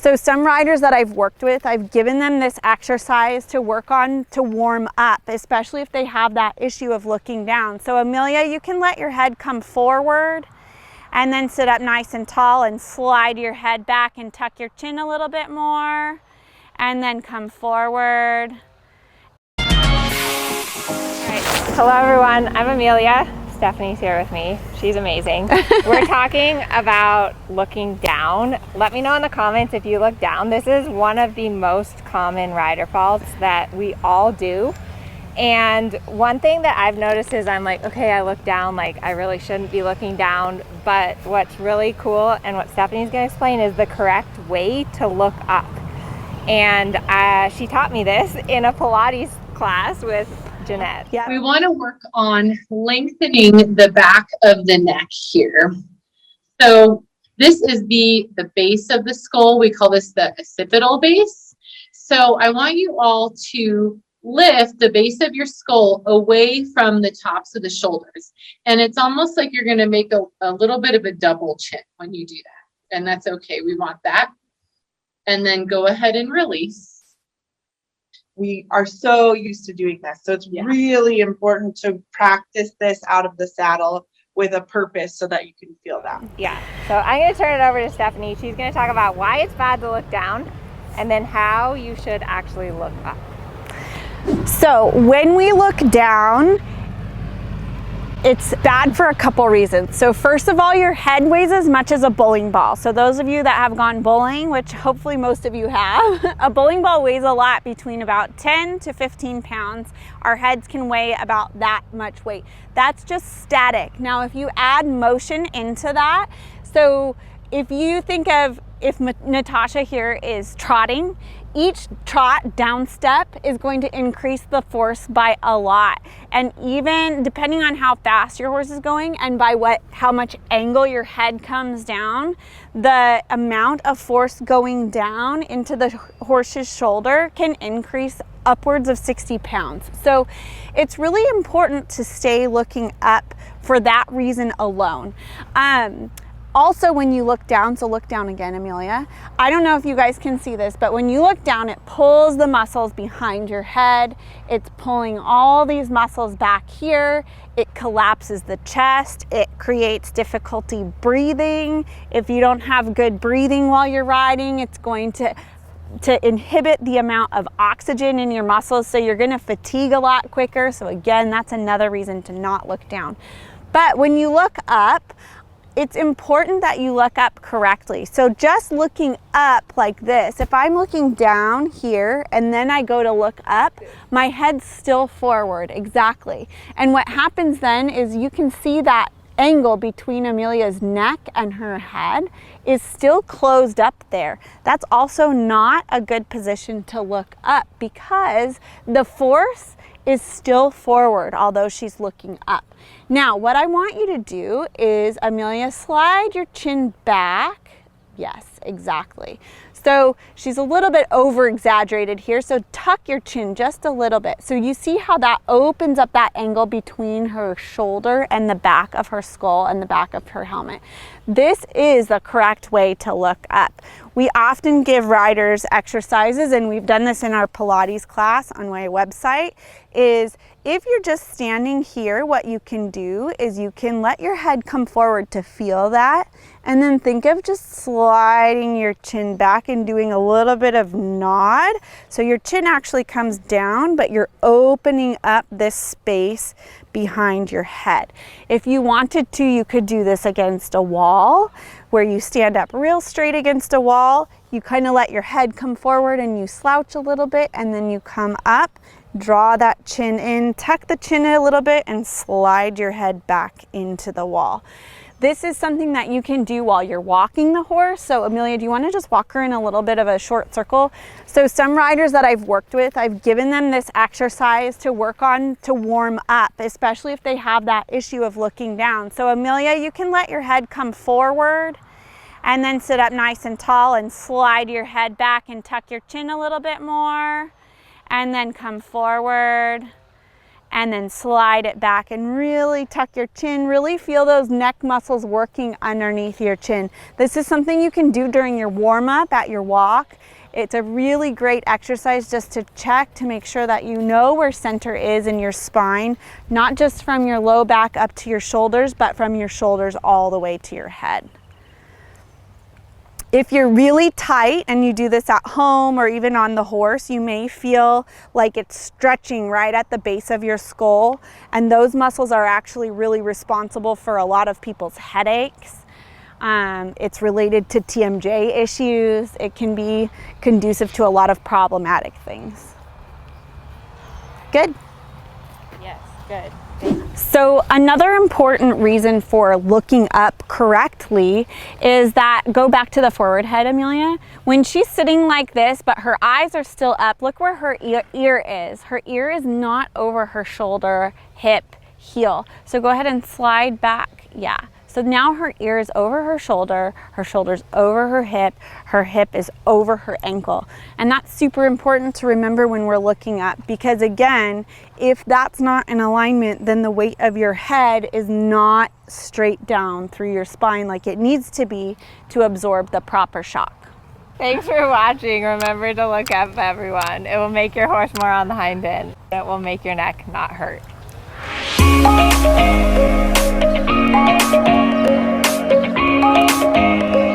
So some riders that I've worked with, I've given them this exercise to work on to warm up, especially if they have that issue of looking down. So Amelia, you can let your head come forward and then sit up nice and tall and slide your head back and tuck your chin a little bit more and then come forward. All right. Hello everyone, I'm Amelia. Stephanie's here with me. She's amazing. We're talking about looking down. Let me know in the comments if you look down. This is one of the most common rider faults that we all do. And one thing that I've noticed is I'm like, okay, I look down, like I really shouldn't be looking down. But what's really cool and what Stephanie's gonna explain is the correct way to look up. And she taught me this in a Pilates class with Jeanette. Yeah. We want to work on lengthening the back of the neck here. So this is the base of the skull. We call this the occipital base. So I want you all to lift the base of your skull away from the tops of the shoulders. And it's almost like you're going to make a little bit of a double chin when you do that. And that's okay. We want that. And then go ahead and release. We are so used to doing this. So it's really important to practice this out of the saddle with a purpose so that you can feel that. Yeah. So I'm going to turn it over to Stephanie. She's going to talk about why it's bad to look down and then how you should actually look up. So when we look down, it's bad for a couple reasons. So first of all, your head weighs as much as a bowling ball. So those of you that have gone bowling, which hopefully most of you have, a bowling ball weighs a lot, between about 10 to 15 pounds. Our heads can weigh about that much weight. That's just static. Now, if you add motion into that, so if you think of, if Natasha here is trotting, each trot down step is going to increase the force by a lot. And even depending on how fast your horse is going and by how much angle your head comes down, the amount of force going down into the horse's shoulder can increase upwards of 60 pounds. So it's really important to stay looking up for that reason alone. Also, when you look down, so look down again, Amelia. I don't know if you guys can see this, but when you look down, it pulls the muscles behind your head. It's pulling all these muscles back here. It collapses the chest. It creates difficulty breathing. If you don't have good breathing while you're riding, it's going to inhibit the amount of oxygen in your muscles, so you're going to fatigue a lot quicker. So again, that's another reason to not look down. But when you look up, it's important that you look up correctly. So just looking up like this, if I'm looking down here and then I go to look up, my head's still forward, exactly. And what happens then is you can see that angle between Amelia's neck and her head is still closed up there. That's also not a good position to look up because the force is still forward, although she's looking up. Now, what I want you to do is, Amelia, slide your chin back. Yes, exactly. So she's a little bit over exaggerated here, so tuck your chin just a little bit. So you see how that opens up that angle between her shoulder and the back of her skull and the back of her helmet. This is the correct way to look up. We often give riders exercises, and we've done this in our Pilates class on my website, is if you're just standing here, what you can do is you can let your head come forward to feel that, and then think of just sliding your chin back and doing a little bit of nod. So your chin actually comes down, but you're opening up this space behind your head. If you wanted to, you could do this against a wall, where you stand up real straight against a wall, you kind of let your head come forward and you slouch a little bit, and then you come up, draw that chin in, tuck the chin a little bit, and slide your head back into the wall. This is something that you can do while you're walking the horse. So Amelia, do you want to just walk her in a little bit of a short circle? So some riders that I've worked with, I've given them this exercise to work on to warm up, especially if they have that issue of looking down. So Amelia, you can let your head come forward and then sit up nice and tall and slide your head back and tuck your chin a little bit more, and then come forward and then slide it back and really tuck your chin. Really feel those neck muscles working underneath your chin. This is something you can do during your warm-up at your walk. It's a really great exercise just to check to make sure that you know where center is in your spine, not just from your low back up to your shoulders, but from your shoulders all the way to your head. If you're really tight and you do this at home or even on the horse, you may feel like it's stretching right at the base of your skull, and those muscles are actually really responsible for a lot of people's headaches. It's related to TMJ issues. It can be conducive to a lot of problematic things. Good? Yes, good. So another important reason for looking up correctly is that, go back to the forward head, Amelia. When she's sitting like this, but her eyes are still up, look where her ear is. Her ear is not over her shoulder, hip, heel. So go ahead and slide back, yeah. So now her ear is over her shoulder's over her hip is over her ankle. And that's super important to remember when we're looking up, because again, if that's not in alignment, then the weight of your head is not straight down through your spine like it needs to be to absorb the proper shock. Thanks for watching. Remember to look up, everyone. It will make your horse more on the hind end. It will make your neck not hurt. 𝑉𝑰